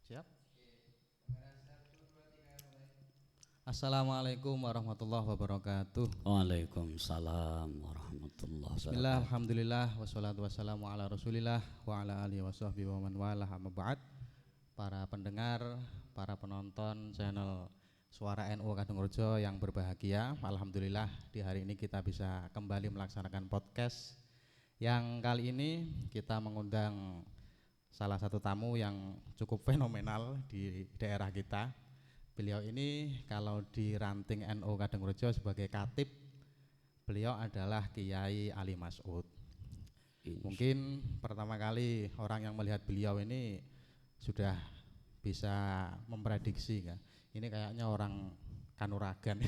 Siap. Assalamualaikum warahmatullahi wabarakatuh. Waalaikumsalam warahmatullahi Bismillah, wabarakatuh. alhamdulillah, wassalatu wassalamu ala rasulillah wa ala alihi wa sahbihi wa man walah, amma ba'd. Para pendengar, para penonton channel Suara NU Kadungrejo yang berbahagia, alhamdulillah di hari ini kita bisa kembali melaksanakan podcast. Yang kali ini kita mengundang salah satu tamu yang cukup fenomenal di daerah kita. Beliau ini kalau di ranting NU Kadungrejo sebagai katib, beliau adalah Kiai Ali Mas'ud. Mungkin pertama kali orang yang melihat beliau ini sudah bisa memprediksi kan. Ini kayaknya orang Kanuragan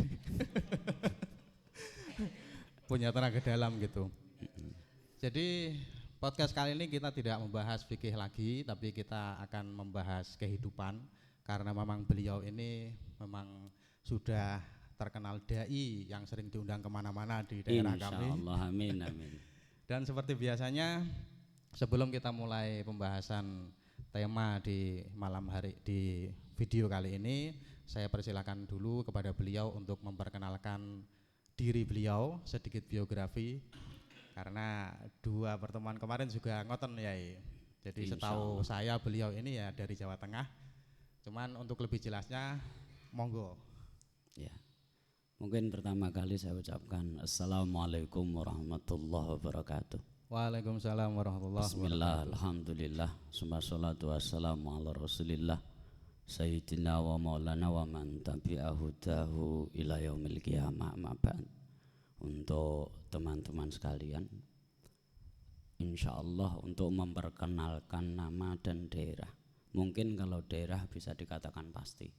punya tenaga dalam gitu. Jadi podcast kali ini kita tidak membahas fikih lagi, tapi kita akan membahas kehidupan. Karena memang beliau ini memang sudah terkenal dai yang sering diundang kemana-mana di daerah kami. Insyaallah, amin amin. Dan seperti biasanya sebelum kita mulai pembahasan tema di malam hari di video kali ini, saya persilakan dulu kepada beliau untuk memperkenalkan diri beliau, sedikit biografi. Karena dua pertemuan kemarin juga ngoten ya. Jadi setahu saya beliau ini ya dari Jawa Tengah. Cuman untuk lebih jelasnya, monggo. Ya. Mungkin pertama kali saya ucapkan Assalamualaikum warahmatullahi wabarakatuh. Waalaikumsalam warahmatullahi wabarakatuh. Bismillah, alhamdulillah, summa salatu wassalamu ala rasulillah Sayyidina wa maulana wa man tabi'ahu dahu ila yaumil qiyamah ma'ba'd. Untuk teman-teman sekalian, insyaallah untuk memperkenalkan nama dan daerah. Mungkin kalau daerah bisa dikatakan pasti.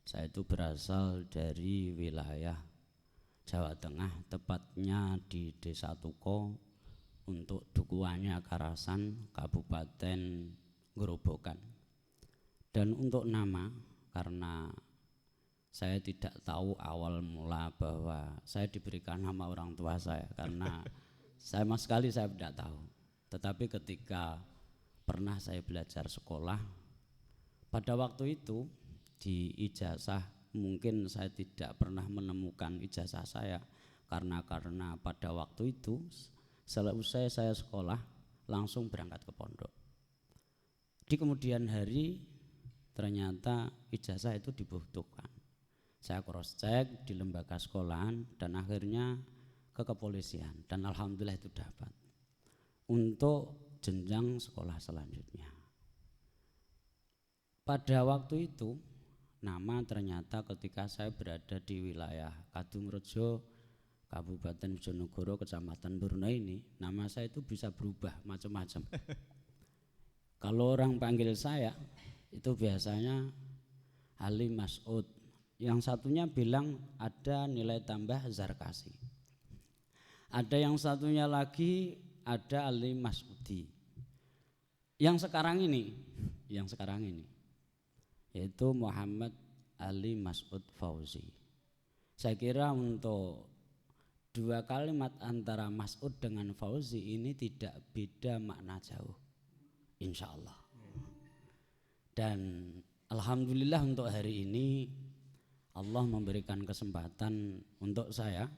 Saya itu berasal dari wilayah Jawa Tengah, tepatnya di Desa Tuko, untuk dukuhannya Karasan, Kabupaten Grobogan. Dan untuk nama, karena saya tidak tahu awal mula bahwa saya diberikan nama orang tua saya, karena sama sekali saya tidak tahu. Tetapi ketika pernah saya belajar sekolah, pada waktu itu di ijazah mungkin saya tidak pernah menemukan ijazah saya karena pada waktu itu selesai saya sekolah langsung berangkat ke pondok. Di kemudian hari ternyata ijazah itu dibutuhkan. Saya cross check di lembaga sekolahan dan akhirnya ke kepolisian dan alhamdulillah itu dapat untuk jenjang sekolah selanjutnya. Pada waktu itu nama ternyata ketika saya berada di wilayah Kadungrejo, Kabupaten Bojonegoro, Kecamatan Burno ini, nama saya itu bisa berubah macam-macam. Kalau orang panggil saya itu biasanya Ali Mas'ud, yang satunya bilang ada nilai tambah Zarkasi, ada yang satunya lagi ada Ali Mas'udi, yang sekarang ini yaitu Muhammad Ali Mas'ud Fauzi. Saya kira untuk dua kalimat antara Mas'ud dengan Fauzi ini tidak beda makna jauh, insya Allah. Dan alhamdulillah untuk hari ini Allah memberikan kesempatan untuk saya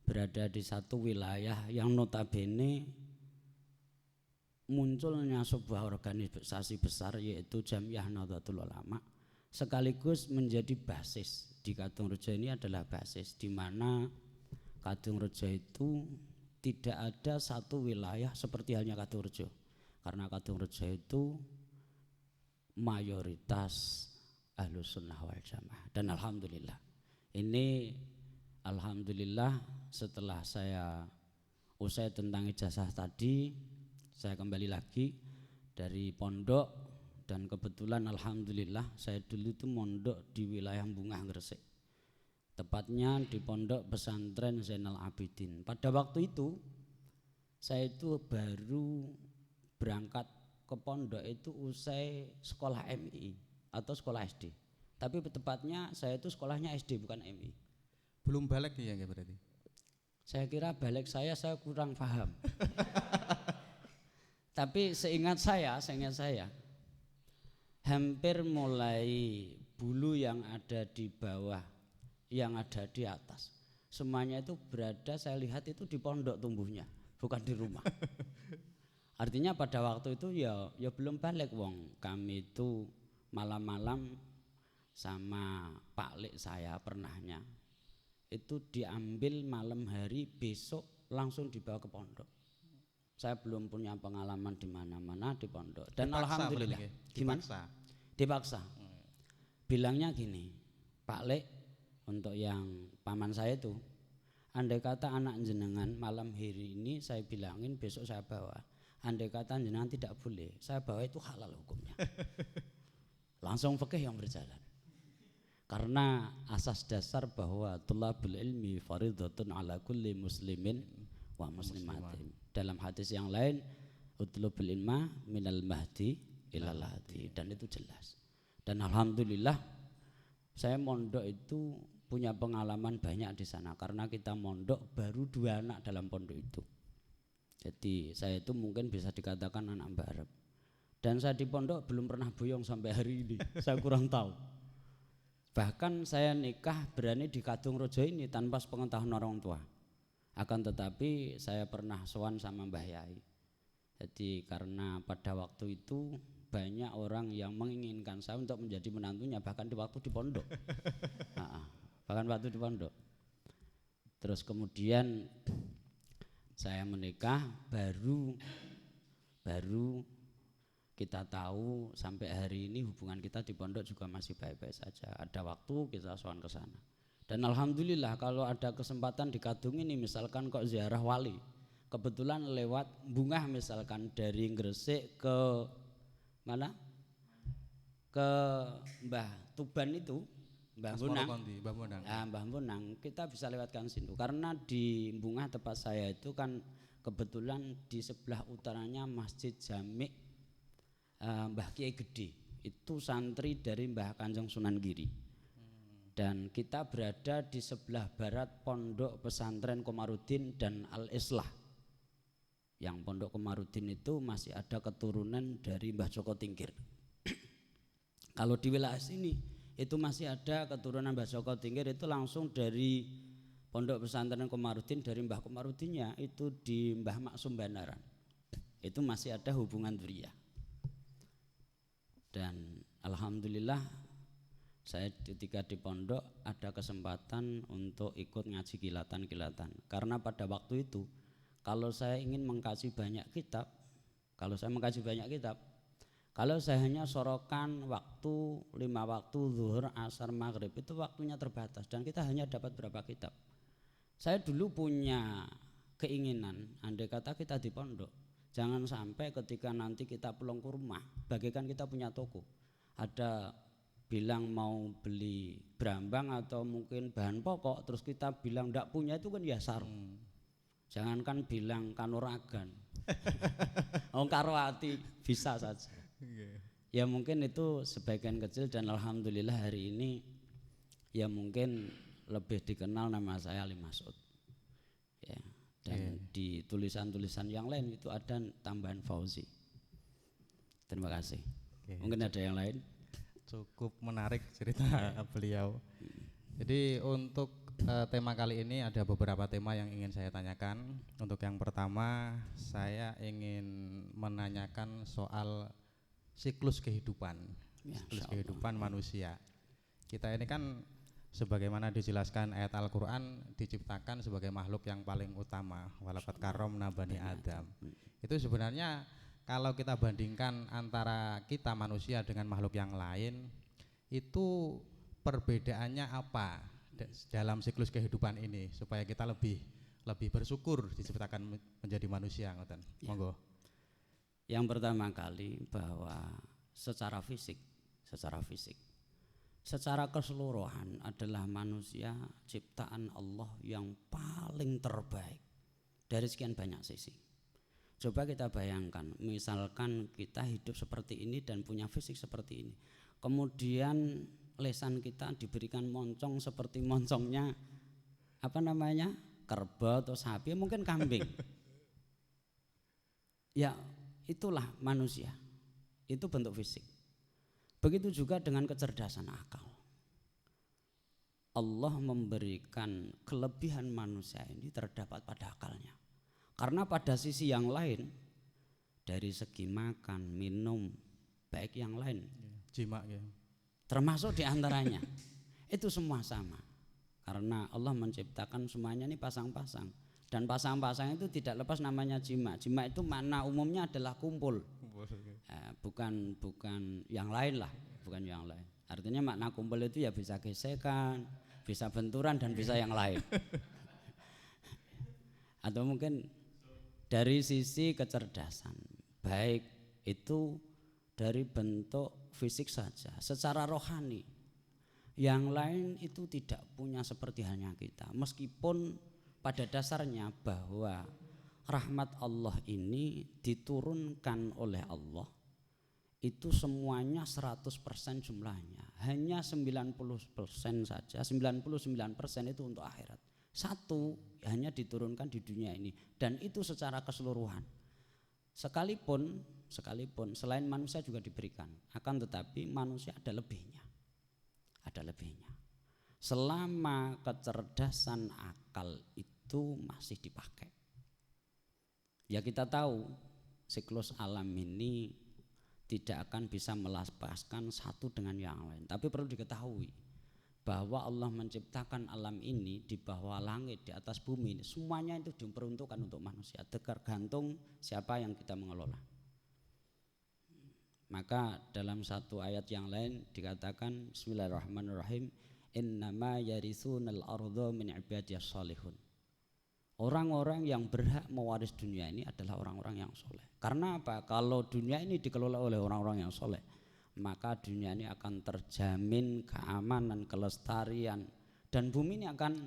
berada di satu wilayah yang notabene munculnya sebuah organisasi besar yaitu Jamiah Nahdlatul Ulama, sekaligus menjadi basis di Kadungrejo. Ini adalah basis di mana Kadungrejo itu tidak ada satu wilayah seperti halnya Kadungrejo, karena Kadungrejo itu mayoritas Ahlus Sunnah wal Jamaah. Dan alhamdulillah ini setelah saya usai tentang ijazah tadi, saya kembali lagi dari pondok. Dan kebetulan alhamdulillah saya dulu itu mondok di wilayah Bungah Gresik, tepatnya di pondok pesantren Zainal Abidin. Pada waktu itu saya itu baru berangkat ke pondok itu usai sekolah MI atau sekolah SD. Tapi tepatnya saya itu sekolahnya SD bukan MI. Belum balik ya berarti? Saya kira balik saya kurang paham. Tapi seingat saya hampir mulai bulu yang ada di bawah, yang ada di atas, semuanya itu berada, saya lihat itu di pondok tumbuhnya, bukan di rumah. Artinya pada waktu itu ya belum balik wong. Kami itu malam-malam sama Pak Lek saya pernahnya itu diambil malam hari, besok langsung dibawa ke pondok. Saya belum punya pengalaman di mana-mana di pondok. Dan Dipaksa, alhamdulillah. Gimana? Dipaksa. Bilangnya gini, Pak Lek, untuk yang paman saya itu, andai kata anak jenengan malam hari ini saya bilangin besok saya bawa, andai kata jenengan tidak boleh, saya bawa itu halal hukumnya. Langsung fikih yang berjalan. Karena asas dasar bahwa thalabul ilmi fardhatun ala kulli muslimin wa muslimatin. Dalam hadis yang lain, utlubul ilma minal mahdi ilal hadi, dan itu jelas. Dan alhamdulillah saya mondok itu punya pengalaman banyak di sana, karena kita mondok baru 2 anak dalam pondok itu. Jadi saya itu mungkin bisa dikatakan anak Mbak Arab. Dan saya di pondok belum pernah boyong sampai hari ini. Saya kurang tahu. Bahkan saya nikah berani di Kadung Rejo ini tanpa sepengetahuan orang tua. Akan tetapi saya pernah sowan sama Mbah Yai. Jadi karena pada waktu itu banyak orang yang menginginkan saya untuk menjadi menantunya, bahkan di waktu di pondok. Bahkan waktu di pondok. Terus kemudian saya menikah, baru kita tahu sampai hari ini hubungan kita di pondok juga masih baik-baik saja. Ada waktu kita sowan ke sana. Dan alhamdulillah kalau ada kesempatan di Kadung ini, misalkan kok ziarah wali, kebetulan lewat Bungah misalkan dari Gresik ke mana? Ke Mbah Tuban itu, Mbah Bonang, kita bisa lewatkan situ. Karena di Bungah tempat saya itu kan kebetulan di sebelah utaranya Masjid Jami' Mbah Kiai Gede, itu santri dari Mbah Kanjeng Sunan Giri. Dan kita berada di sebelah barat Pondok Pesantren Komarudin dan Al-Islah. Yang Pondok Komarudin itu masih ada keturunan dari Mbah Joko Tingkir. Kalau di wilayah sini itu masih ada keturunan Mbah Joko Tingkir, itu langsung dari Pondok Pesantren Komarudin, dari Mbah Komarudinnya itu di Mbah Maksum Banaran. Itu masih ada hubungan dzurriyyah. Dan alhamdulillah saya ketika di pondok ada kesempatan untuk ikut ngaji kilatan-kilatan. Karena pada waktu itu kalau saya ingin mengkaji banyak kitab, kalau saya hanya sorokan waktu 5 waktu zuhur, asar, maghrib, itu waktunya terbatas dan kita hanya dapat berapa kitab. Saya dulu punya keinginan, andai kata kita di pondok, jangan sampai ketika nanti kita pulang ke rumah, bagaikan kita punya toko, ada bilang mau beli brambang atau mungkin bahan pokok, terus kita bilang tidak punya, itu kan ya sarung. Jangankan bilang kanuragan, karwati bisa saja. Ya mungkin itu sebagian kecil, dan alhamdulillah hari ini ya mungkin lebih dikenal nama saya Ali Mas'ud. Ya, dan di tulisan-tulisan yang lain itu ada tambahan Fauzi. Terima kasih. Mungkin ada yang lain. Cukup menarik cerita beliau. Jadi untuk tema kali ini ada beberapa tema yang ingin saya tanyakan. Untuk yang pertama saya ingin menanyakan soal siklus kehidupan, siklus kehidupan manusia. Kita ini kan sebagaimana dijelaskan ayat Al-Quran, diciptakan sebagai makhluk yang paling utama. Walaqad karramna bani Adam. Itu sebenarnya kalau kita bandingkan antara kita manusia dengan makhluk yang lain, itu perbedaannya apa dalam siklus kehidupan ini supaya kita lebih bersyukur diciptakan menjadi manusia, ngoten. Monggo. Yang pertama kali bahwa secara fisik, secara keseluruhan adalah manusia ciptaan Allah yang paling terbaik dari sekian banyak sisi. Coba kita bayangkan, misalkan kita hidup seperti ini dan punya fisik seperti ini, kemudian lesan kita diberikan moncong seperti moncongnya kerbau atau sapi, mungkin kambing. Ya itulah manusia, itu bentuk fisik. Begitu juga dengan kecerdasan akal. Allah memberikan kelebihan manusia ini terdapat pada akalnya. Karena pada sisi yang lain, dari segi makan, minum, baik yang lain, Jima ya. termasuk diantaranya, itu semua sama. Karena Allah menciptakan semuanya ini pasang-pasang. Dan pasang-pasang itu tidak lepas namanya jima. Jima itu makna umumnya adalah kumpul. Bukan yang lain lah, bukan yang lain. Artinya makna kumpul itu ya bisa gesekan, bisa benturan dan bisa yang lain. Atau mungkin dari sisi kecerdasan, baik itu dari bentuk fisik saja, secara rohani. Yang lain itu tidak punya seperti halnya kita. Meskipun pada dasarnya bahwa rahmat Allah ini diturunkan oleh Allah itu semuanya 100% jumlahnya. Hanya 90% saja, 99% itu untuk akhirat. Satu hanya diturunkan di dunia ini dan itu secara keseluruhan. Sekalipun selain manusia juga diberikan, akan tetapi manusia ada lebihnya. Ada lebihnya. Selama kecerdasan akal itu masih dipakai. Ya kita tahu siklus alam ini tidak akan bisa melepaskan satu dengan yang lain. Tapi perlu diketahui bahwa Allah menciptakan alam ini di bawah langit, di atas bumi ini, semuanya itu diperuntukkan untuk manusia, tergantung siapa yang kita mengelola. Maka dalam satu ayat yang lain dikatakan Bismillahirrahmanirrahim, innama yaritsunal ardha min ibadiyas salihun. Orang-orang yang berhak mewaris dunia ini adalah orang-orang yang soleh. Karena apa? Kalau dunia ini dikelola oleh orang-orang yang soleh, maka dunia ini akan terjamin keamanan, kelestarian, dan bumi ini akan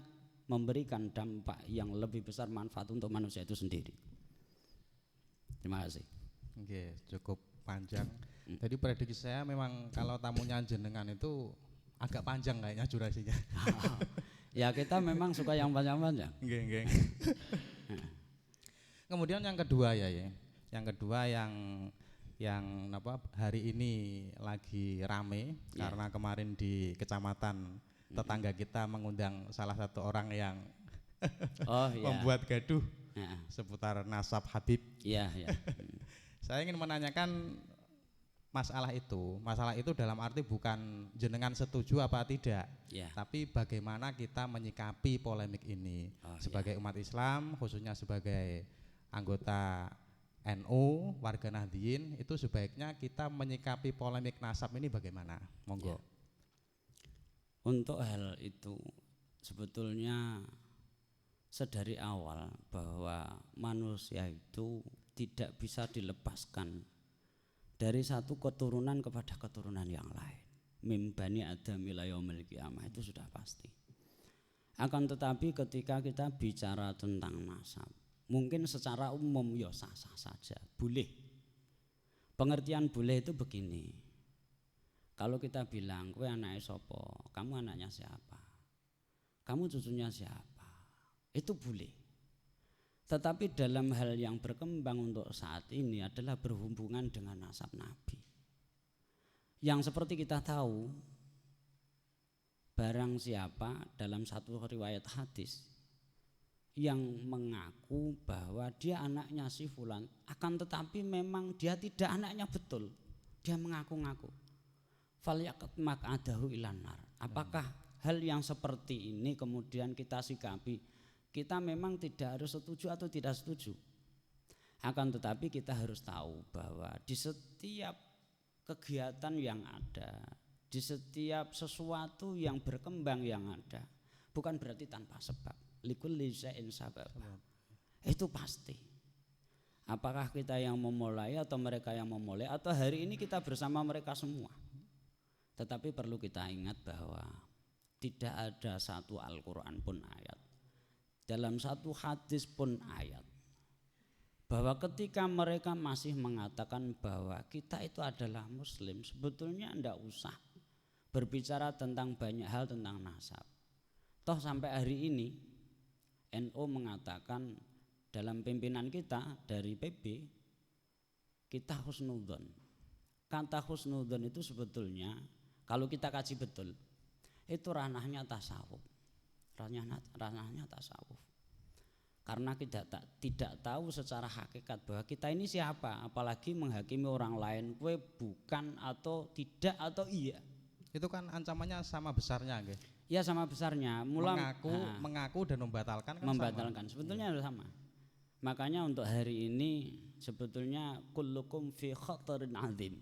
memberikan dampak yang lebih besar manfaat untuk manusia itu sendiri. Terima kasih. Oke, cukup panjang. Jadi prediksi saya memang kalau tamunya jenengan itu agak panjang kayaknya durasinya. Ya kita memang suka yang panjang-panjang. Nggih. Kemudian yang kedua ya. Yang kedua yang hari ini lagi rame karena kemarin di kecamatan tetangga kita mengundang salah satu orang yang membuat gaduh seputar nasab Habib. Iya. Saya ingin menanyakan masalah itu dalam arti bukan jenengan setuju apa tidak, tapi bagaimana kita menyikapi polemik ini sebagai umat Islam, khususnya sebagai anggota NU, warga Nahdliyin, itu sebaiknya kita menyikapi polemik nasab ini bagaimana? Monggo. Untuk hal itu sebetulnya sedari awal bahwa manusia itu tidak bisa dilepaskan dari satu keturunan kepada keturunan yang lain. Mim bani Adam ila yaumil qiyamah, itu sudah pasti. Akan tetapi ketika kita bicara tentang nasab, mungkin secara umum ya sah-sah saja, boleh. Pengertian boleh itu begini. Kalau kita bilang kowe anake sapa, kamu anaknya siapa? Kamu cucunya siapa? Itu boleh. Tetapi dalam hal yang berkembang untuk saat ini adalah berhubungan dengan nasab Nabi. Yang seperti kita tahu, barang siapa dalam satu riwayat hadis yang mengaku bahwa dia anaknya si fulan, akan tetapi memang dia tidak anaknya betul, dia mengaku-ngaku. Falyaqat maq'adahu ilan nar. Apakah hal yang seperti ini kemudian kita sikapi? Kita memang tidak harus setuju atau tidak setuju. Akan tetapi kita harus tahu bahwa di setiap kegiatan yang ada, di setiap sesuatu yang berkembang yang ada, bukan berarti tanpa sebab. Likulli syai'in sabab. Itu pasti. Apakah kita yang memulai atau mereka yang memulai, atau hari ini kita bersama mereka semua. Tetapi perlu kita ingat bahwa tidak ada satu Al-Quran pun ayat, dalam satu hadis pun ayat, bahwa ketika mereka masih mengatakan bahwa kita itu adalah muslim, sebetulnya tidak usah berbicara tentang banyak hal tentang nasab. Toh sampai hari ini NU mengatakan dalam pimpinan kita dari PB, kita husnudzon, kata husnudzon itu sebetulnya kalau kita kaji betul itu ranahnya tasawuf. Ranahnya tasawuf. Karena kita tidak tahu secara hakikat bahwa kita ini siapa, apalagi menghakimi orang lain, kue bukan atau tidak atau iya. Itu kan ancamannya sama besarnya, nggih. Ya sama besarnya. Mengaku dan membatalkan kan membatalkan. sama. Sebetulnya sama. Makanya untuk hari ini sebetulnya kullukum fi khatarin azim.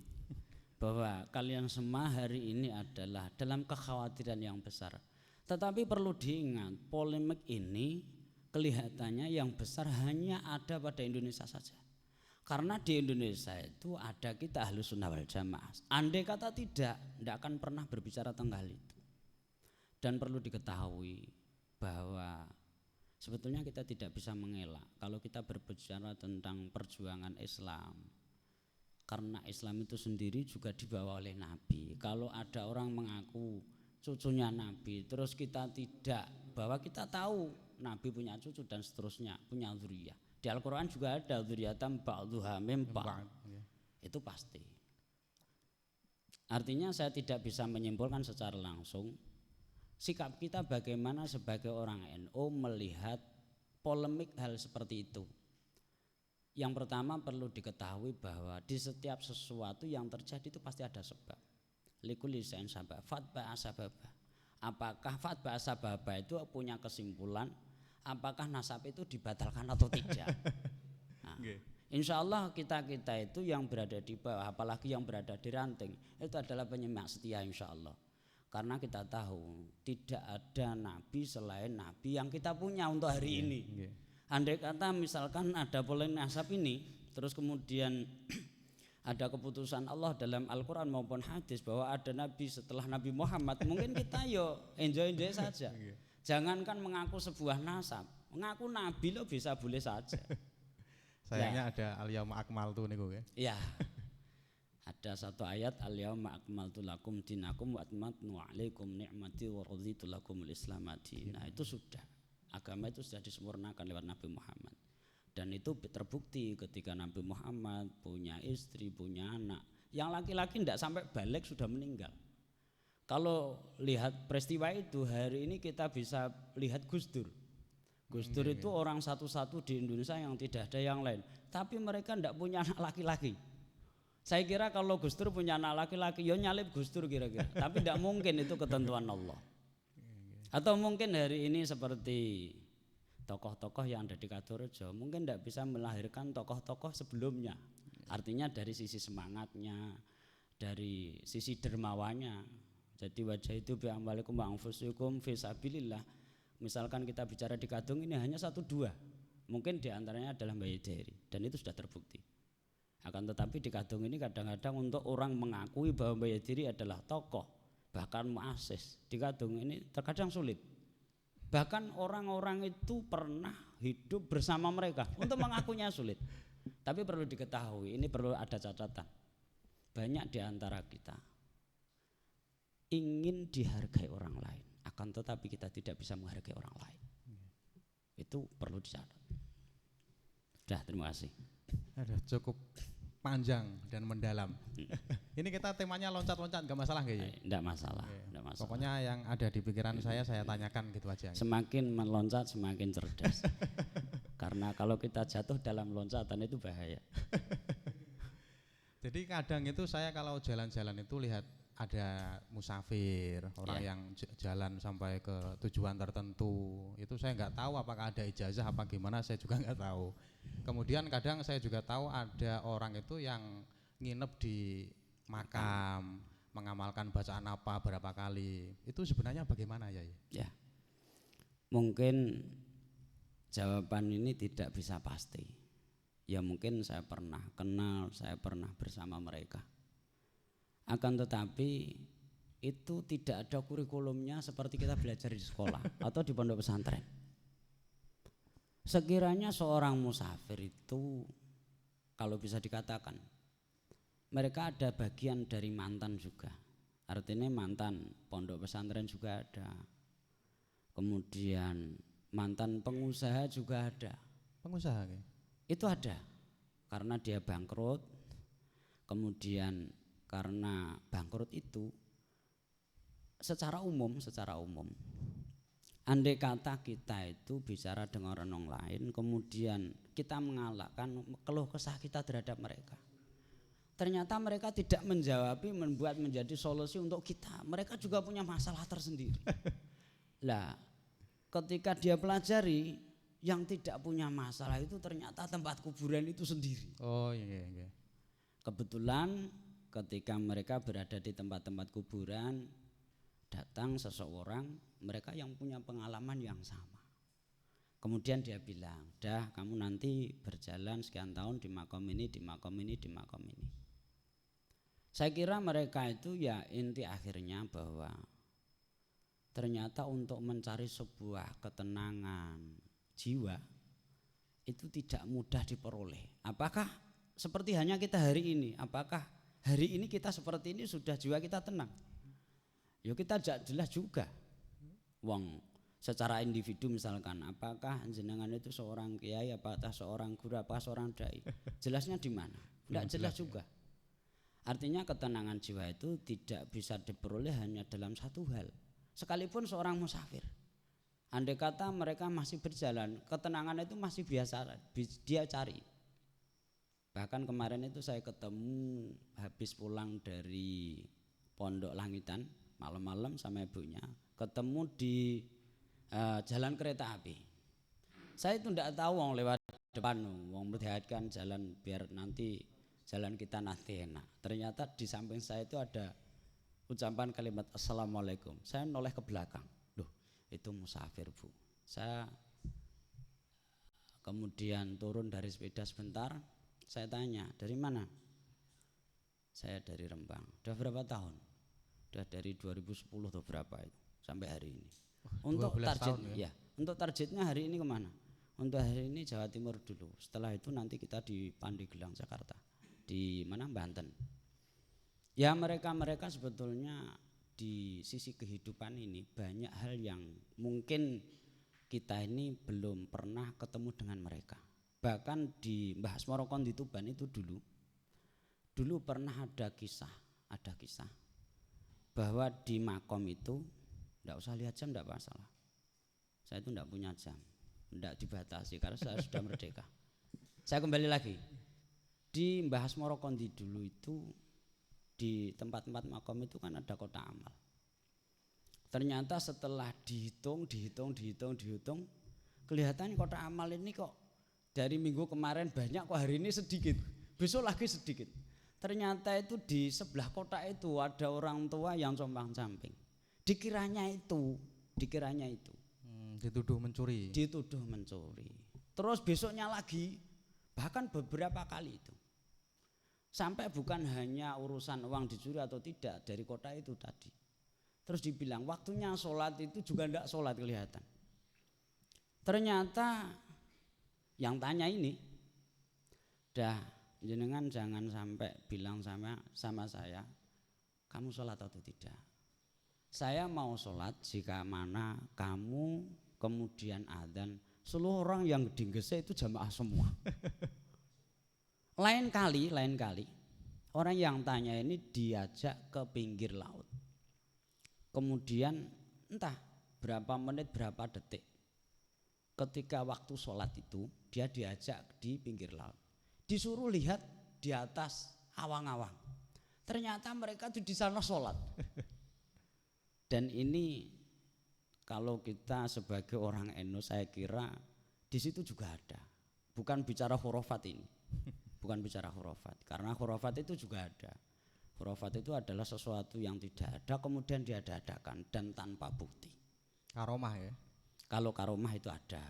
Bahwa kalian semua hari ini adalah dalam kekhawatiran yang besar. Tetapi perlu diingat, polemik ini kelihatannya yang besar hanya ada pada Indonesia saja. Karena di Indonesia itu ada kita Ahlus Sunnah wal Jamaah. Andai kata tidak akan pernah berbicara tentang hal itu. Dan perlu diketahui bahwa sebetulnya kita tidak bisa mengelak kalau kita berbicara tentang perjuangan Islam. Karena Islam itu sendiri juga dibawa oleh Nabi. Kalau ada orang mengaku cucunya Nabi, terus kita tidak, bahwa kita tahu Nabi punya cucu dan seterusnya, punya dzurriyyah. Di Al-Quran juga ada dzurriyyatan ba'dhuha min ba'd. Itu pasti. Artinya saya tidak bisa menyimpulkan secara langsung sikap kita bagaimana sebagai orang NU melihat polemik hal seperti itu. Yang pertama perlu diketahui bahwa di setiap sesuatu yang terjadi itu pasti ada sebab. Likulli syai'in sabab, fatba'a sababa. Apakah fatba'a sababa itu punya kesimpulan apakah nasab itu dibatalkan atau tidak? Nah, insya Allah kita itu yang berada di bawah, apalagi yang berada di ranting, itu adalah penyimak setia insya Allah. Karena kita tahu tidak ada nabi selain nabi yang kita punya untuk hari ini. Andai kata misalkan ada polemik nasab ini, terus kemudian ada keputusan Allah dalam Al-Quran maupun hadis bahwa ada nabi setelah Nabi Muhammad, mungkin kita yo enjoy saja. Jangankan mengaku sebuah nasab, mengaku nabi lo bisa boleh saja. Sayangnya ada al-yauma akmaltu niku ya. Iya. Ada satu ayat al-yauma akmaltu lakum dinakum wa atmamtu alaikum ni'mati wa raditu lakumul Islam madina. Nah, itu sudah. Agama itu sudah disempurnakan lewat Nabi Muhammad. Dan itu terbukti ketika Nabi Muhammad punya istri, punya anak. Yang laki-laki tidak sampai balik sudah meninggal. Kalau lihat peristiwa itu, hari ini kita bisa lihat Gus Dur. Gus Dur itu orang satu-satu di Indonesia yang tidak ada yang lain. Tapi mereka tidak punya anak laki-laki. Saya kira kalau Gus Dur punya anak laki-laki, ya nyalip Gus Dur kira-kira. Tapi tidak mungkin, itu ketentuan Allah. Atau mungkin hari ini seperti tokoh-tokoh yang ada di Kadorjo mungkin tidak bisa melahirkan tokoh-tokoh sebelumnya. Artinya dari sisi semangatnya, dari sisi dermawanya. Jadi wajah itu bi'amwalikum wa anfusikum fisabilillah. Misalkan kita bicara di Kadung ini hanya 1-2. Mungkin diantaranya adalah Mbak Yederi. Dan itu sudah terbukti. Akan tetapi di Kadung ini kadang-kadang untuk orang mengakui bahwa Mbak Yederi adalah tokoh, bahkan muassis, di Kadung ini terkadang sulit. Bahkan orang-orang itu pernah hidup bersama mereka, untuk mengakunya sulit. Tapi perlu diketahui, ini perlu ada catatan. Banyak di antara kita ingin dihargai orang lain, akan tetapi kita tidak bisa menghargai orang lain. Itu perlu dicatat. Sudah, terima kasih. Aduh, cukup panjang dan mendalam. Ini kita temanya loncat-loncat, nggak masalah nggak ya? Nggak masalah, nggak masalah. Pokoknya yang ada di pikiran saya tanyakan gitu aja. Semakin meloncat semakin cerdas. Karena kalau kita jatuh dalam loncatan itu bahaya. Jadi kadang itu saya kalau jalan-jalan itu lihat ada musafir, orang yang jalan sampai ke tujuan tertentu. Itu saya nggak tahu apakah ada ijazah apa gimana, saya juga nggak tahu. Kemudian kadang saya juga tahu ada orang itu yang nginep di makam, mengamalkan bacaan apa berapa kali. Itu sebenarnya bagaimana ya? Ya, mungkin jawaban ini tidak bisa pasti. Ya mungkin saya pernah kenal, saya pernah bersama mereka. Akan tetapi itu tidak ada kurikulumnya seperti kita belajar di sekolah atau di pondok pesantren. Sekiranya seorang musafir itu kalau bisa dikatakan mereka ada bagian dari mantan juga. Artinya mantan pondok pesantren juga ada. Kemudian mantan pengusaha juga ada. Pengusaha ya? Itu ada. Karena dia bangkrut, kemudian karena bangkrut itu secara umum andai kata kita itu bicara dengan orang lain kemudian kita mengalahkan keluh kesah kita terhadap mereka, ternyata mereka tidak membuat menjadi solusi untuk kita, mereka juga punya masalah tersendiri. Lah ketika dia pelajari yang tidak punya masalah itu ternyata tempat kuburan itu sendiri. Oh iya. Kebetulan ketika mereka berada di tempat-tempat kuburan datang seseorang, mereka yang punya pengalaman yang sama. Kemudian dia bilang, dah kamu nanti berjalan sekian tahun di makom ini, di makom ini, di makom ini. Saya kira mereka itu ya inti akhirnya bahwa ternyata untuk mencari sebuah ketenangan jiwa itu tidak mudah diperoleh. Apakah seperti hanya kita hari ini, apakah hari ini kita seperti ini sudah jiwa kita tenang? Ya kita jelas juga. Wong secara individu misalkan, apakah jenengan itu seorang kiai, apakah seorang guru, apakah seorang dai? Jelasnya di mana? Tidak jelas juga. Artinya ketenangan jiwa itu tidak bisa diperoleh hanya dalam satu hal. Sekalipun seorang musafir, andai kata mereka masih berjalan, ketenangan itu masih biasa dia cari. Bahkan kemarin itu saya ketemu habis pulang dari Pondok Langitan malam-malam sama ibunya, ketemu di jalan kereta api. Saya itu tidak tahu wong lewat depan, wong melihatkan jalan biar nanti jalan kita nanti enak. Ternyata di samping saya itu ada ucapan kalimat assalamualaikum. Saya noleh ke belakang, loh itu musafir bu. Saya kemudian turun dari sepeda sebentar, saya tanya dari mana? Saya dari Rembang. Udah berapa tahun? Udah dari 2010 atau berapa itu sampai hari ini. Untuk target ya, untuk targetnya hari ini kemana? Untuk hari ini Jawa Timur dulu. Setelah itu nanti kita di Pandeglang Jakarta, di mana Banten. Ya mereka sebetulnya di sisi kehidupan ini banyak hal yang mungkin kita ini belum pernah ketemu dengan mereka. Bahkan di Mbah Asmorokon di Tuban itu dulu pernah ada kisah bahwa di makom itu tidak usah lihat jam, tidak masalah. Saya itu tidak punya jam, tidak dibatasi karena saya sudah merdeka. Saya kembali lagi di Mbah Asmorokon dulu itu di tempat-tempat makom itu kan ada kotak amal. Ternyata setelah dihitung, kelihatannya kotak amal ini kok dari minggu kemarin banyak, kok hari ini sedikit, besok lagi sedikit. Ternyata itu di sebelah kotak itu ada orang tua yang compang-camping. Dikiranya itu. Dituduh mencuri. Terus besoknya lagi, bahkan beberapa kali itu. Sampai bukan hanya urusan uang dicuri atau tidak dari kota itu tadi. Terus dibilang waktunya sholat itu juga tidak sholat kelihatan. Ternyata yang tanya ini, dah jenengan jangan sampai bilang sama saya, kamu sholat atau tidak. Saya mau sholat jika mana kamu kemudian adzan, seluruh orang yang dinggese itu jamaah semua. Lain kali orang yang tanya ini diajak ke pinggir laut. Kemudian entah berapa menit berapa detik, ketika waktu sholat itu dia diajak di pinggir laut. Disuruh lihat di atas awang-awang. Ternyata mereka itu di sana sholat. Dan ini kalau kita sebagai orang NU saya kira di situ juga ada. Bukan bicara khurafat ini. Bukan bicara khurafat. Karena khurafat itu juga ada. Khurafat itu adalah sesuatu yang tidak ada kemudian diada-adakan dan tanpa bukti. Karomah ya. Kalau karomah itu ada.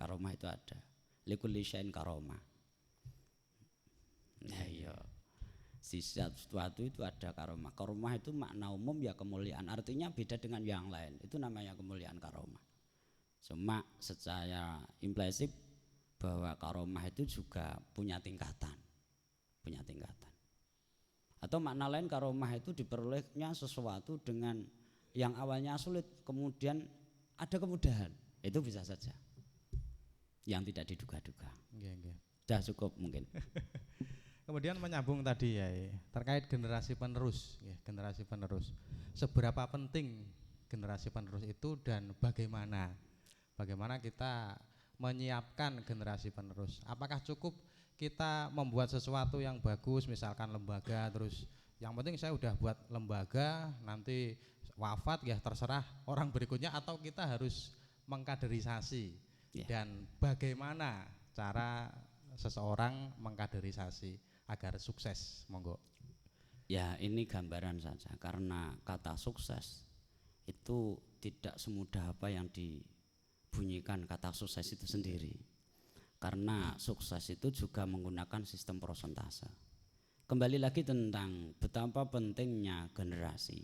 Karomah itu ada. Likulli syai'in karomah. Nah iya, sesuatu itu ada karomah. Karomah itu makna umum ya kemuliaan. Artinya beda dengan yang lain. Itu namanya kemuliaan karomah. Cuma secara implisit bahwa karomah itu juga punya tingkatan. Atau makna lain karomah itu diperolehnya sesuatu dengan yang awalnya sulit kemudian ada kemudahan. Itu bisa saja. Yang tidak diduga-duga. Nggih. Dah cukup mungkin. Kemudian menyambung tadi ya, terkait generasi penerus, ya, generasi penerus. Seberapa penting generasi penerus itu dan bagaimana kita menyiapkan generasi penerus? Apakah cukup kita membuat sesuatu yang bagus, misalkan lembaga, terus yang penting saya udah buat lembaga, nanti wafat ya terserah orang berikutnya, atau kita harus mengkaderisasi? Dan bagaimana cara seseorang mengkaderisasi agar sukses? Monggo. Ya, ini gambaran saja, karena kata sukses itu tidak semudah apa yang dibunyikan kata sukses itu sendiri. Karena sukses itu juga menggunakan sistem prosentase. Kembali lagi tentang betapa pentingnya generasi.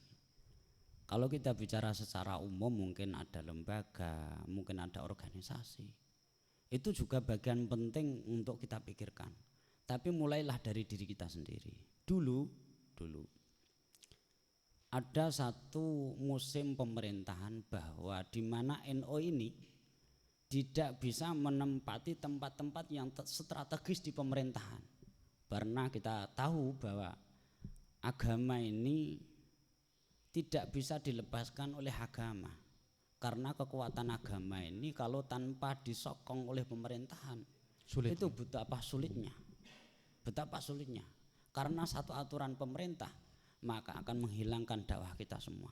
Kalau kita bicara secara umum, mungkin ada lembaga, mungkin ada organisasi. Itu juga bagian penting untuk kita pikirkan. Tapi mulailah dari diri kita sendiri. Dulu ada satu musim pemerintahan bahwa di mana NU ini tidak bisa menempati tempat-tempat yang strategis di pemerintahan. Karena kita tahu bahwa agama ini tidak bisa dilepaskan oleh agama. Karena kekuatan agama ini kalau tanpa disokong oleh pemerintahan, sulit. Itu betapa sulitnya. Karena satu aturan pemerintah maka akan menghilangkan dakwah kita semua.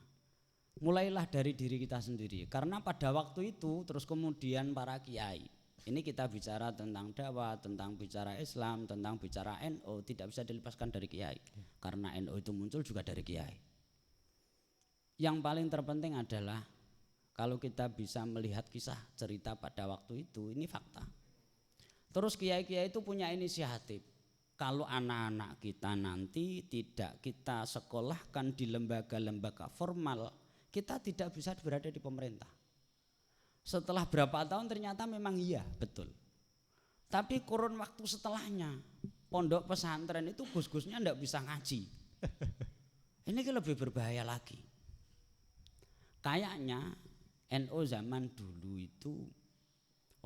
Mulailah dari diri kita sendiri. Karena pada waktu itu terus kemudian para kiai, ini kita bicara tentang dakwah, tentang bicara Islam, tentang bicara NU, tidak bisa dilepaskan dari kiai. Karena NU itu muncul juga dari kiai. Yang paling terpenting adalah kalau kita bisa melihat kisah cerita pada waktu itu, ini fakta. Terus kiai-kiai itu punya inisiatif. Kalau anak-anak kita nanti tidak kita sekolahkan di lembaga-lembaga formal, kita tidak bisa berada di pemerintah. Setelah berapa tahun ternyata memang iya, betul. Tapi kurun waktu setelahnya, pondok pesantren itu gus-gusnya enggak bisa ngaji. Ini lebih berbahaya lagi. Kayaknya NU zaman dulu itu,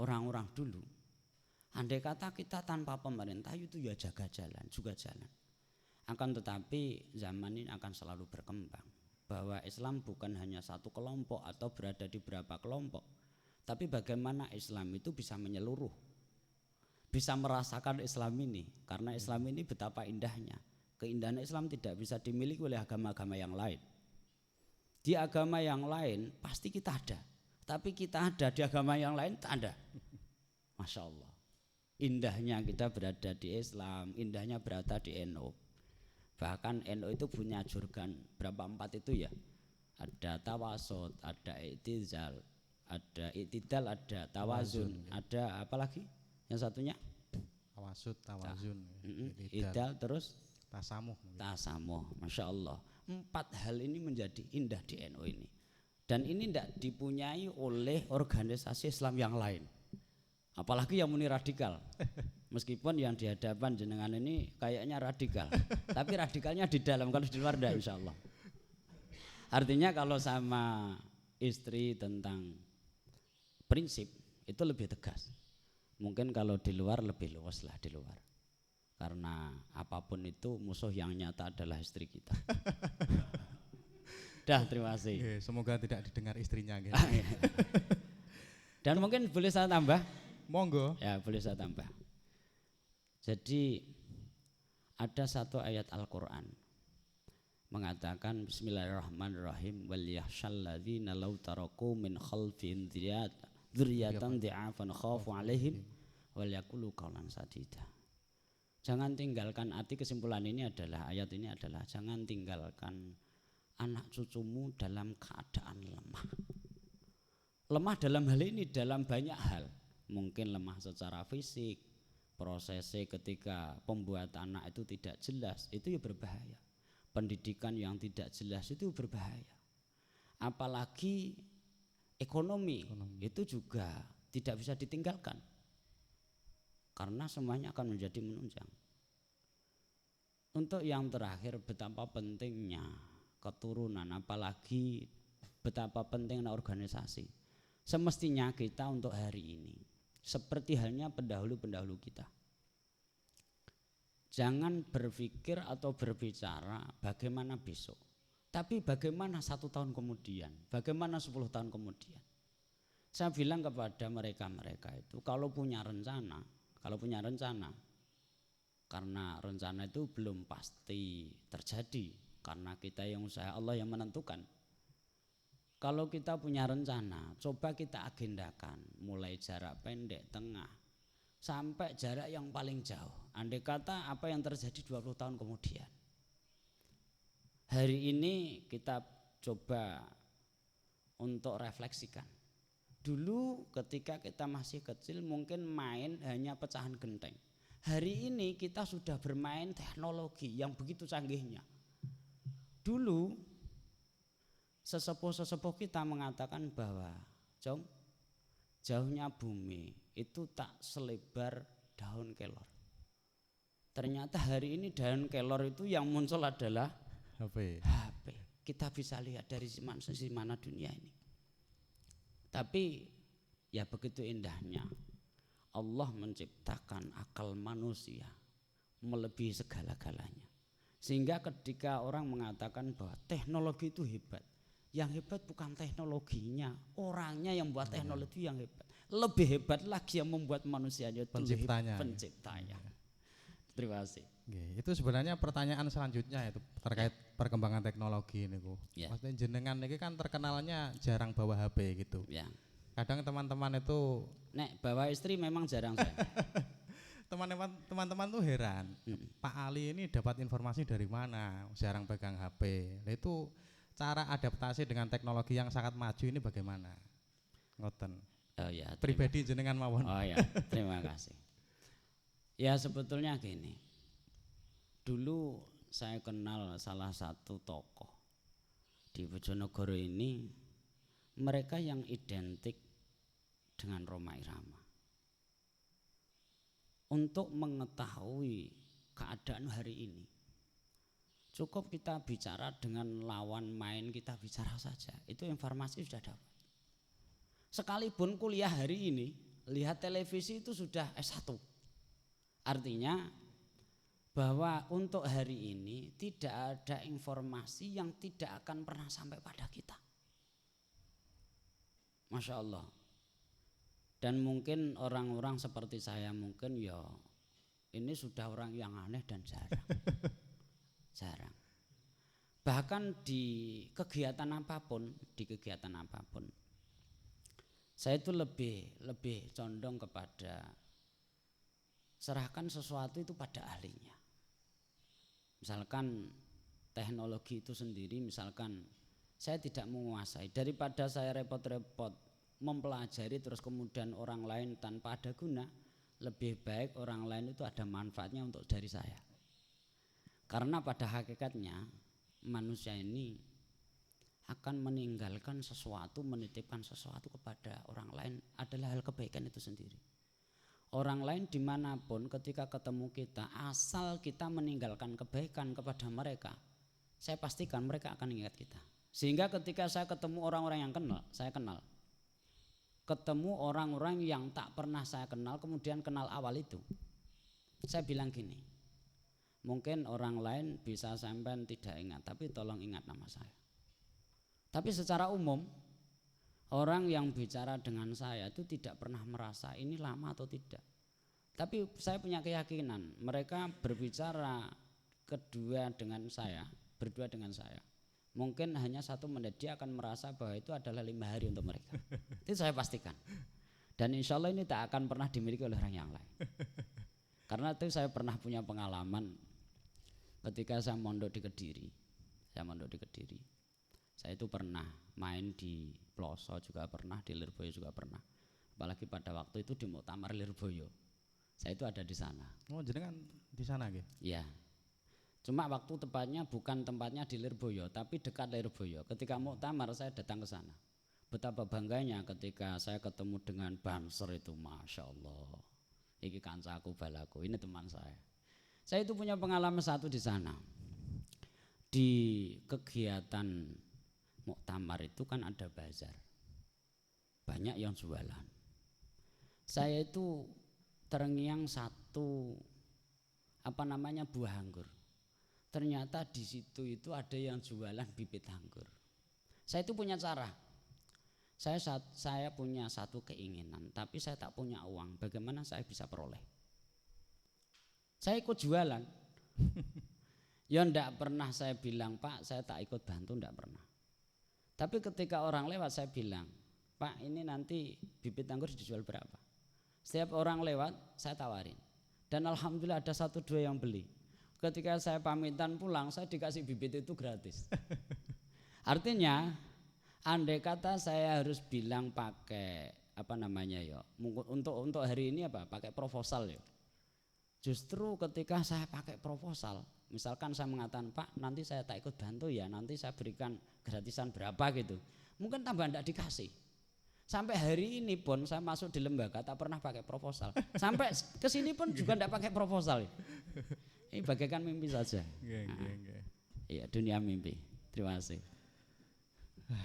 orang-orang dulu, andai kata kita tanpa pemerintah itu ya juga jalan. Akan tetapi zaman ini akan selalu berkembang, bahwa Islam bukan hanya satu kelompok atau berada di beberapa kelompok, tapi bagaimana Islam itu bisa menyeluruh, bisa merasakan Islam ini. Karena Islam ini betapa indahnya. Keindahan Islam tidak bisa dimiliki oleh agama-agama yang lain. Di agama yang lain pasti kita ada, tapi kita ada di agama yang lain tak ada. Masya Allah, indahnya kita berada di Islam, indahnya berada di NU. Bahkan NU itu punya jurgan berapa 4 itu ya, ada tawasud, ada i'tizal, ada i'tidal, ada tawazun, ada apa lagi yang satunya? Tawasud, tawazun, i'tidal, terus tasamuh. Masya Allah. 4 hal ini menjadi indah di NU ini. Dan ini tidak dipunyai oleh organisasi Islam yang lain. Apalagi yang muni radikal. Meskipun yang di hadapan jenengan ini kayaknya radikal, tapi radikalnya di dalam, kalau di luar tidak, insya Allah. Artinya kalau sama istri tentang prinsip itu lebih tegas. Mungkin kalau di luar lebih luas lah di luar. Karena apapun itu musuh yang nyata adalah istri kita. Dah, terima kasih. Semoga tidak didengar istrinya. Gitu. Dan mungkin boleh saya tambah? Monggo. Ya, boleh saya tambah. Jadi ada satu ayat Al-Quran mengatakan Bismillahirrahmanirrahim, wal yakhshal ladzina law taraku min khalfihim dzurriyyatan dha'afan khafu 'alaihim wal yaqulu qawlan sadida. Jangan tinggalkan, arti kesimpulan ini adalah, ayat ini adalah, jangan tinggalkan anak cucumu dalam keadaan lemah. Lemah dalam hal ini, dalam banyak hal. Mungkin lemah secara fisik, prosesnya ketika pembuat anak itu tidak jelas, itu ya berbahaya. Pendidikan yang tidak jelas itu berbahaya. Apalagi ekonomi. Itu juga tidak bisa ditinggalkan. Karena semuanya akan menjadi menunjang. Untuk yang terakhir, betapa pentingnya keturunan, apalagi betapa pentingnya organisasi. Semestinya kita untuk hari ini seperti halnya pendahulu-pendahulu kita, Jangan berpikir atau berbicara bagaimana besok, tapi bagaimana 1 tahun kemudian, bagaimana 10 tahun kemudian. Saya bilang kepada mereka itu kalau punya rencana, karena rencana itu belum pasti terjadi, karena kita yang usaha, Allah yang menentukan. Kalau kita punya rencana, coba kita agendakan mulai jarak pendek, tengah, sampai jarak yang paling jauh. Andai kata apa yang terjadi 20 tahun kemudian. Hari ini kita coba untuk refleksikan. Dulu ketika kita masih kecil mungkin main hanya pecahan genteng. Hari ini kita sudah bermain teknologi yang begitu canggihnya. Dulu sesepuh-sesepuh kita mengatakan bahwa jauhnya bumi itu tak selebar daun kelor. Ternyata hari ini daun kelor itu yang muncul adalah HP. Kita bisa lihat dari sisi mana dunia ini. Tapi ya begitu indahnya Allah menciptakan akal manusia melebihi segala-galanya. Sehingga ketika orang mengatakan bahwa teknologi itu hebat, yang hebat bukan teknologinya, orangnya yang buat teknologi yang hebat. Lebih hebat lagi yang membuat manusianya itu penciptanya. Terima kasih. Itu sebenarnya pertanyaan selanjutnya itu terkait perkembangan teknologi ini. Maksudnya jenengan ini kan terkenalnya jarang bawa HP gitu. Ya. Kadang teman-teman itu bawa istri memang jarang saya. Teman-teman tuh heran. Pak Ali ini dapat informasi dari mana? Jarang pegang HP. Nah, itu cara adaptasi dengan teknologi yang sangat maju ini bagaimana? Ngoten. Oh ya. Pribadi jenengan mawon. Oh ya, terima kasih. Ya sebetulnya gini, dulu saya kenal salah satu tokoh di Bojonegoro ini, mereka yang identik dengan Rhoma Irama. Untuk mengetahui keadaan hari ini, cukup kita bicara dengan lawan main, kita bicara saja, itu informasi sudah dapat. Sekalipun kuliah hari ini, lihat televisi itu sudah S1. Artinya bahwa untuk hari ini tidak ada informasi yang tidak akan pernah sampai pada kita. Masya Allah. Dan mungkin orang-orang seperti saya mungkin ya ini sudah orang yang aneh dan jarang. Jarang. Bahkan di kegiatan apapun, saya itu lebih condong kepada serahkan sesuatu itu pada ahlinya. Misalkan teknologi itu sendiri, misalkan saya tidak menguasai, daripada saya repot-repot mempelajari terus kemudian orang lain tanpa ada guna, lebih baik orang lain itu ada manfaatnya untuk dari saya. Karena pada hakikatnya manusia ini akan meninggalkan sesuatu, menitipkan sesuatu kepada orang lain adalah hal kebaikan itu sendiri. Orang lain dimanapun ketika ketemu kita, asal kita meninggalkan kebaikan kepada mereka, saya pastikan mereka akan ingat kita. Sehingga ketika saya ketemu orang-orang yang saya kenal, ketemu orang-orang yang tak pernah saya kenal, kemudian kenal awal itu, saya bilang gini, mungkin orang lain bisa sampai tidak ingat, tapi tolong ingat nama saya. Tapi secara umum, orang yang bicara dengan saya itu tidak pernah merasa ini lama atau tidak. Tapi saya punya keyakinan mereka berbicara berdua dengan saya. Mungkin hanya 1 menit dia akan merasa bahwa itu adalah 5 hari untuk mereka. Itu saya pastikan. Dan insya Allah ini tak akan pernah dimiliki oleh orang yang lain. Karena itu saya pernah punya pengalaman ketika saya mondok di Kediri. Saya itu pernah main di Ploso juga pernah, di Lirboyo juga pernah. Apalagi pada waktu itu di Muktamar Lirboyo. Saya itu ada di sana. Oh, jenengan di sana nggih? Iya. Cuma waktu tepatnya bukan tempatnya di Lirboyo, tapi dekat Lirboyo. Ketika Muktamar saya datang ke sana. Betapa bangganya ketika saya ketemu dengan Banser itu, Masya Allah. Iki kancaku balaku, ini teman saya. Saya itu punya pengalaman satu di sana. Di kegiatan Muktamar itu kan ada bazar, banyak yang jualan. Saya itu terngiang satu apa namanya buah anggur. Ternyata di situ itu ada yang jualan bibit anggur. Saya itu punya cara. Saya punya satu keinginan, tapi saya tak punya uang. Bagaimana saya bisa peroleh? Saya ikut jualan. Ya ndak pernah saya bilang, Pak saya tak ikut bantu, ndak pernah. Tapi ketika orang lewat saya bilang, Pak ini nanti bibit anggur dijual berapa? Setiap orang lewat saya tawarin. Dan alhamdulillah ada 1-2 yang beli. Ketika saya pamitan pulang saya dikasih bibit itu gratis. Artinya andai kata saya harus bilang pakai apa namanya ya, untuk hari ini apa? Pakai proposal ya. Justru ketika saya pakai proposal, misalkan saya mengatakan Pak nanti saya tak ikut bantu ya, nanti saya berikan gratisan berapa gitu, mungkin tambah tidak dikasih. Sampai hari ini pun saya masuk di lembaga tak pernah pakai proposal, sampai kesini pun juga tidak pakai proposal. Ini bagaikan mimpi saja. Iya, dunia mimpi. Terima kasih.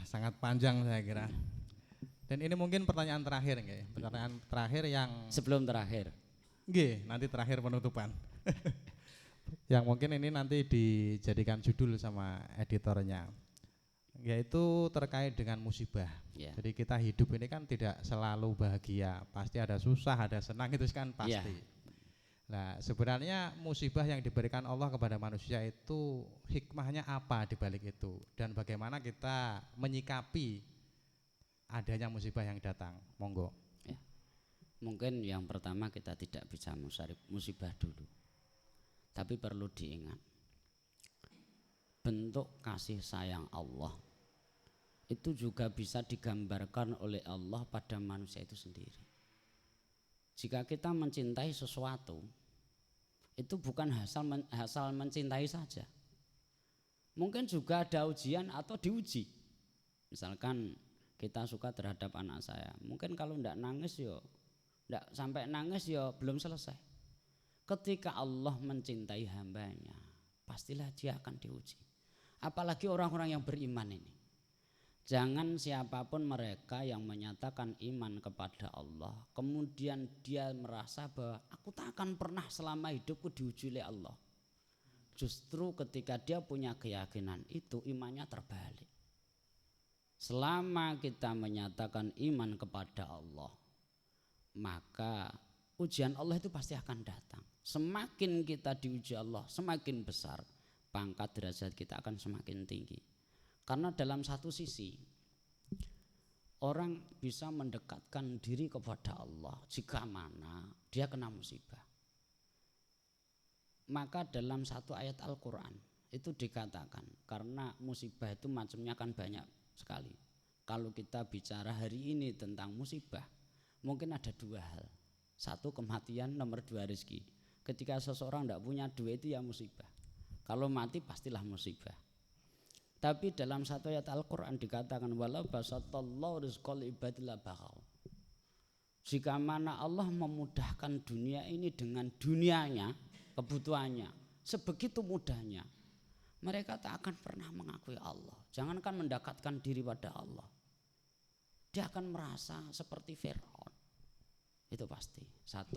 Sangat panjang saya kira. Dan ini mungkin pertanyaan terakhir nggih, pertanyaan terakhir yang sebelum terakhir. Nggih, nanti terakhir penutupan. Yang mungkin ini nanti dijadikan judul sama editornya, yaitu terkait dengan musibah. Yeah. Jadi kita hidup ini kan tidak selalu bahagia, pasti ada susah, ada senang, itu kan pasti. Yeah. Nah, sebenarnya musibah yang diberikan Allah kepada manusia itu hikmahnya apa di balik itu, dan bagaimana kita menyikapi adanya musibah yang datang? Monggo. Mungkin yang pertama kita tidak bisa musibah dulu, tapi perlu diingat bentuk kasih sayang Allah itu juga bisa digambarkan oleh Allah pada manusia itu sendiri. Jika kita mencintai sesuatu itu bukan asal mencintai saja, mungkin juga ada ujian atau diuji. Misalkan kita suka terhadap anak saya, mungkin kalau tidak nangis yo tidak sampai nangis ya belum selesai. Ketika Allah mencintai hambanya, pastilah dia akan diuji. Apalagi orang-orang yang beriman ini. Jangan siapapun mereka yang menyatakan iman kepada Allah, kemudian dia merasa bahwa aku tak akan pernah selama hidupku diuji oleh Allah. Justru ketika dia punya keyakinan itu, imannya terbalik. Selama kita menyatakan iman kepada Allah, maka ujian Allah itu pasti akan datang. Semakin kita diuji Allah, semakin besar pangkat derajat kita akan semakin tinggi. Karena dalam satu sisi orang bisa mendekatkan diri kepada Allah jika mana dia kena musibah. Maka dalam satu ayat Al-Quran itu dikatakan, karena musibah itu macamnya kan banyak sekali. Kalau kita bicara hari ini tentang musibah, mungkin ada 2 hal. 1 kematian, nomor 2 rezeki. Ketika seseorang tidak punya duit itu ya musibah. Kalau mati pastilah musibah. Tapi dalam satu ayat Al-Quran dikatakan walau basatallahu rizqal ibadillah bakau. Jika mana Allah memudahkan dunia ini dengan dunianya, kebutuhannya, sebegitu mudahnya, mereka tak akan pernah mengakui Allah. Jangankan mendekatkan diri pada Allah, dia akan merasa seperti Fir'aun. Itu pasti. 1,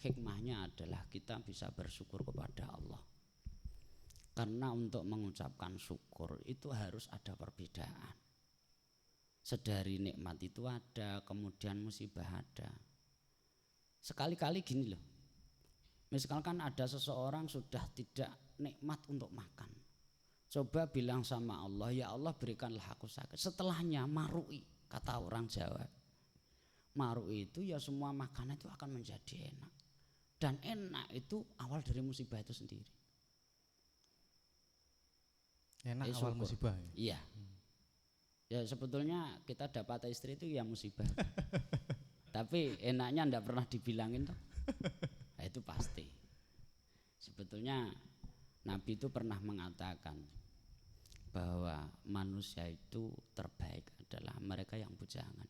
hikmahnya adalah kita bisa bersyukur kepada Allah. Karena untuk mengucapkan syukur itu harus ada perbedaan. Sedari nikmat itu ada, kemudian musibah ada. Sekali-kali gini loh, misalkan ada seseorang sudah tidak nikmat untuk makan, coba bilang sama Allah, ya Allah berikanlah aku sakit. Setelahnya marui, kata orang Jawa. Marui itu ya semua makanan itu akan menjadi enak. Dan enak itu awal dari musibah itu sendiri. Enak awal musibah. Iya. Ya sebetulnya kita dapat istri itu ya musibah. Tapi enaknya enggak pernah dibilangin toh. Nah, itu pasti. Sebetulnya Nabi itu pernah mengatakan bahwa manusia itu terbaik adalah mereka yang bujangan.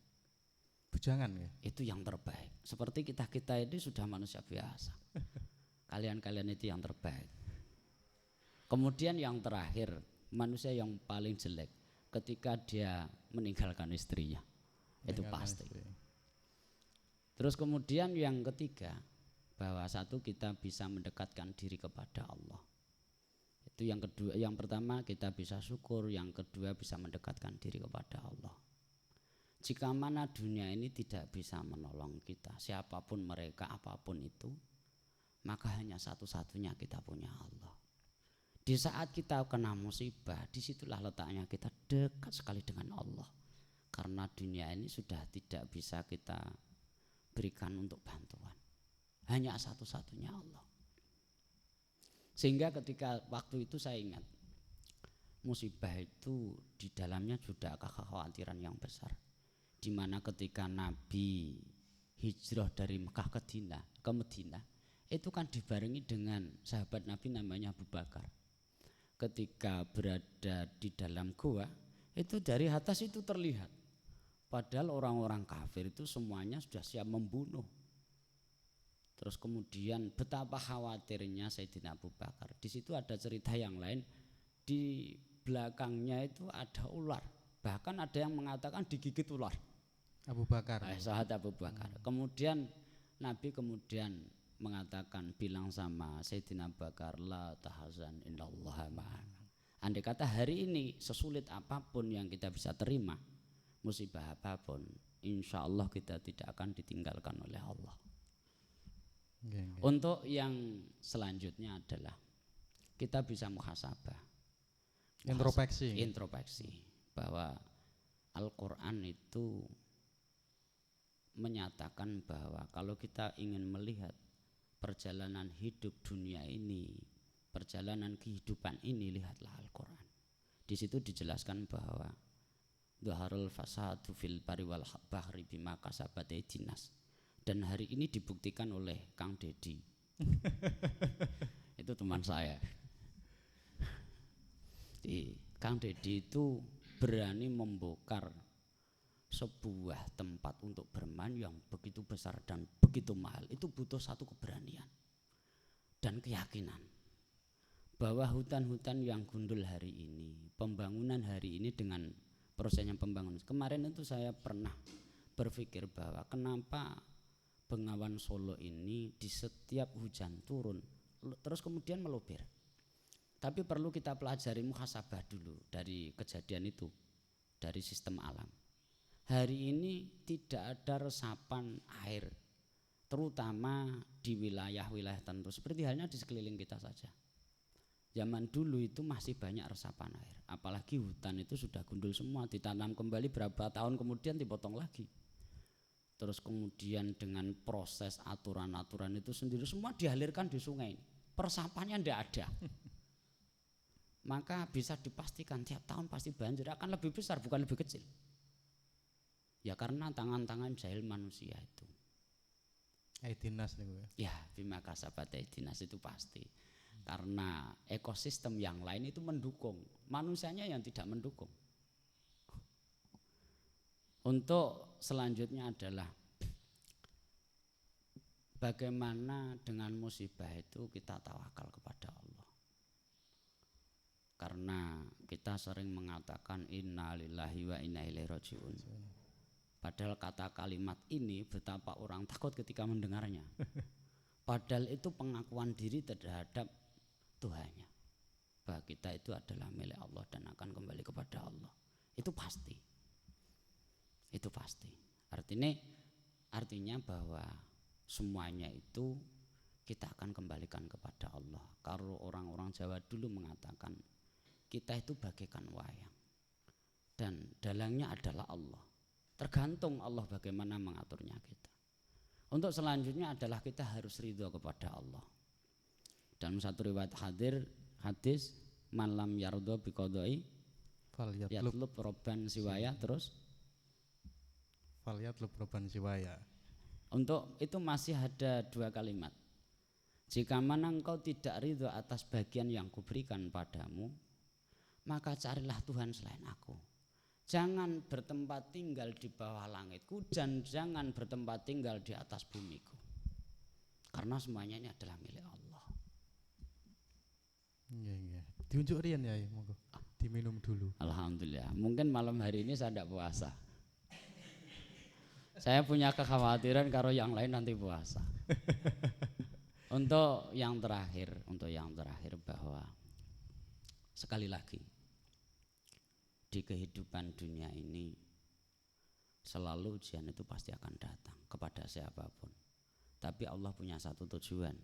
Bujangan ya? Itu yang terbaik. Seperti kita ini sudah manusia biasa. Kalian itu yang terbaik. Kemudian yang terakhir, manusia yang paling jelek ketika dia meninggalkan istrinya. Itu pasti. Terus kemudian yang ketiga, bahwa satu kita bisa mendekatkan diri kepada Allah. Itu yang kedua, yang pertama kita bisa syukur, yang kedua bisa mendekatkan diri kepada Allah. Jika mana dunia ini tidak bisa menolong kita, siapapun mereka, apapun itu, maka hanya satu-satunya kita punya Allah. Di saat kita kena musibah, disitulah letaknya kita dekat sekali dengan Allah. Karena dunia ini sudah tidak bisa kita berikan untuk bantuan. Hanya satu-satunya Allah. Sehingga ketika waktu itu saya ingat, musibah itu di dalamnya sudah kekhawatiran yang besar. Di mana ketika Nabi hijrah dari Mekah ke Madinah, itu kan dibarengi dengan sahabat Nabi namanya Abu Bakar. Ketika berada di dalam gua, itu dari atas itu terlihat. Padahal orang-orang kafir itu semuanya sudah siap membunuh. Terus kemudian betapa khawatirnya Sayyidina Abu Bakar. Di situ ada cerita yang lain, di belakangnya itu ada ular. Bahkan ada yang mengatakan digigit ular. Abu Bakar. Sahabat Abu Bakar. Kemudian Nabi mengatakan, bilang sama Sayyidina Abu Bakar, la tahzan innallaha ma'ana. Andai kata hari ini sesulit apapun yang kita bisa terima, musibah apapun, insya Allah kita tidak akan ditinggalkan oleh Allah. Untuk yang selanjutnya adalah kita bisa muhasabah, introspeksi bahwa Al-Quran itu menyatakan bahwa kalau kita ingin melihat perjalanan hidup dunia ini, perjalanan kehidupan ini, lihatlah Al-Quran. Di situ dijelaskan bahwa dhaharul fasadu fil bari wal bahri bima kasabat aydinas. Dan hari ini dibuktikan oleh Kang Dedi. Itu teman saya. Kang Dedi itu berani membongkar sebuah tempat untuk bermain yang begitu besar dan begitu mahal. Itu butuh satu keberanian dan keyakinan bahwa hutan-hutan yang gundul hari ini, pembangunan hari ini dengan prosesnya pembangunan. Kemarin itu saya pernah berpikir bahwa kenapa Bengawan Solo ini di setiap hujan turun terus kemudian melubir. Tapi perlu kita pelajari muhasabah dulu dari kejadian itu, dari sistem alam. Hari ini tidak ada resapan air, terutama di wilayah-wilayah tertentu, seperti halnya di sekeliling kita saja. Zaman dulu itu masih banyak resapan air, apalagi hutan itu sudah gundul semua, ditanam kembali berapa tahun kemudian dipotong lagi. Terus kemudian dengan proses aturan-aturan itu sendiri semua dialirkan di sungai. Peresapannya tidak ada. Maka bisa dipastikan tiap tahun pasti banjir akan lebih besar bukan lebih kecil. Ya karena tangan-tangan jahil manusia itu. Aidinas nih gue. Ya bima kasabat aidinas itu pasti. Karena ekosistem yang lain itu mendukung, manusianya yang tidak mendukung. Untuk selanjutnya adalah bagaimana dengan musibah itu kita tawakal kepada Allah. Karena kita sering mengatakan inna lillahi wa inna ilaihi rajiun. Padahal kata kalimat ini betapa orang takut ketika mendengarnya. Padahal itu pengakuan diri terhadap Tuhannya. Bahwa kita itu adalah milik Allah dan akan kembali kepada Allah. Itu pasti. Itu pasti. Artinya bahwa semuanya itu kita akan kembalikan kepada Allah. Kalau orang-orang Jawa dulu mengatakan kita itu bagaikan wayang dan dalangnya adalah Allah. Tergantung Allah bagaimana mengaturnya kita. Untuk selanjutnya adalah kita harus ridho kepada Allah. Dalam satu riwayat hadis malam yardho biqadai yatlub robban siwaya, terus Falyatlub robban siwaya. Untuk itu masih ada dua kalimat. Jika mana engkau tidak ridho atas bagian yang kuberikan padamu, maka carilah Tuhan selain aku. Jangan bertempat tinggal di bawah langitku dan jangan bertempat tinggal di atas bumiku. Karena semuanya ini adalah milik Allah. Iya. Diunjuk rian ya, monggo. Diminum dulu. Alhamdulillah. Mungkin malam hari ini saya tidak puasa. Saya punya kekhawatiran kalau yang lain nanti puasa. Untuk yang terakhir bahwa sekali lagi di kehidupan dunia ini selalu ujian itu pasti akan datang kepada siapapun. Tapi Allah punya satu tujuan.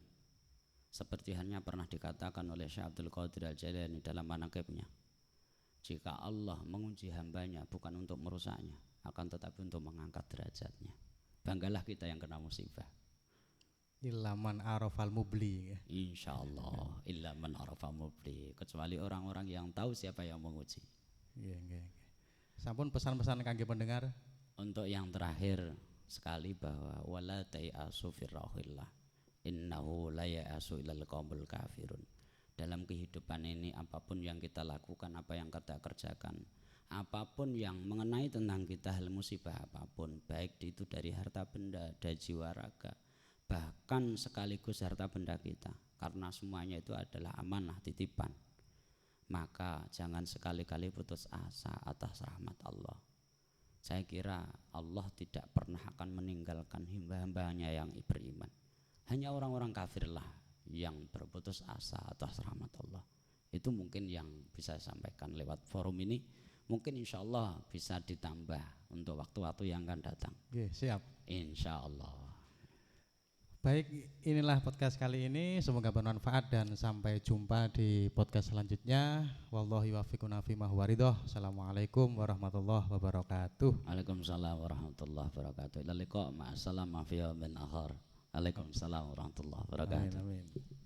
Seperti hanya pernah dikatakan oleh Syekh Abdul Qadir Al-Jailani dalam manaqibnya. Jika Allah menguji hambanya bukan untuk merusaknya, akan tetapi untuk mengangkat derajatnya. Banggalah kita yang kena musibah. Ilaman arafal mubli. Insya Allah illa man arafa mubli, kecuali orang-orang yang tahu siapa yang menguji. Iya, nggih. Sampun pesan-pesan kangge pendengar. Untuk yang terakhir sekali bahwa wala tayasu firrahillah innahu la ya'asu ilal qaumul kafirun. Dalam kehidupan ini apapun yang kita lakukan, apa yang kita kerjakan, apapun yang mengenai tentang kita, hal musibah apapun, baik itu dari harta benda, dari jiwa raga, bahkan sekaligus harta benda kita, karena semuanya itu adalah amanah titipan, maka jangan sekali-kali putus asa atas rahmat Allah. Saya kira Allah tidak pernah akan meninggalkan hamba-hambanya yang beriman. Hanya orang-orang kafirlah yang berputus asa atas rahmat Allah. Itu mungkin yang bisa saya sampaikan lewat forum ini. Mungkin insya Allah bisa ditambah untuk waktu-waktu yang akan datang. Oke, siap. Insya Allah. Baik, inilah podcast kali ini. Semoga bermanfaat dan sampai jumpa di podcast selanjutnya. Wallahi wafiquna fima huwa ridho. Assalamualaikum warahmatullahi wabarakatuh. Waalaikumsalam warahmatullahi wabarakatuh. Ila liqa ma'assalam fi yaumin akhar. Waalaikumsalam warahmatullahi wabarakatuh. Amin, amin.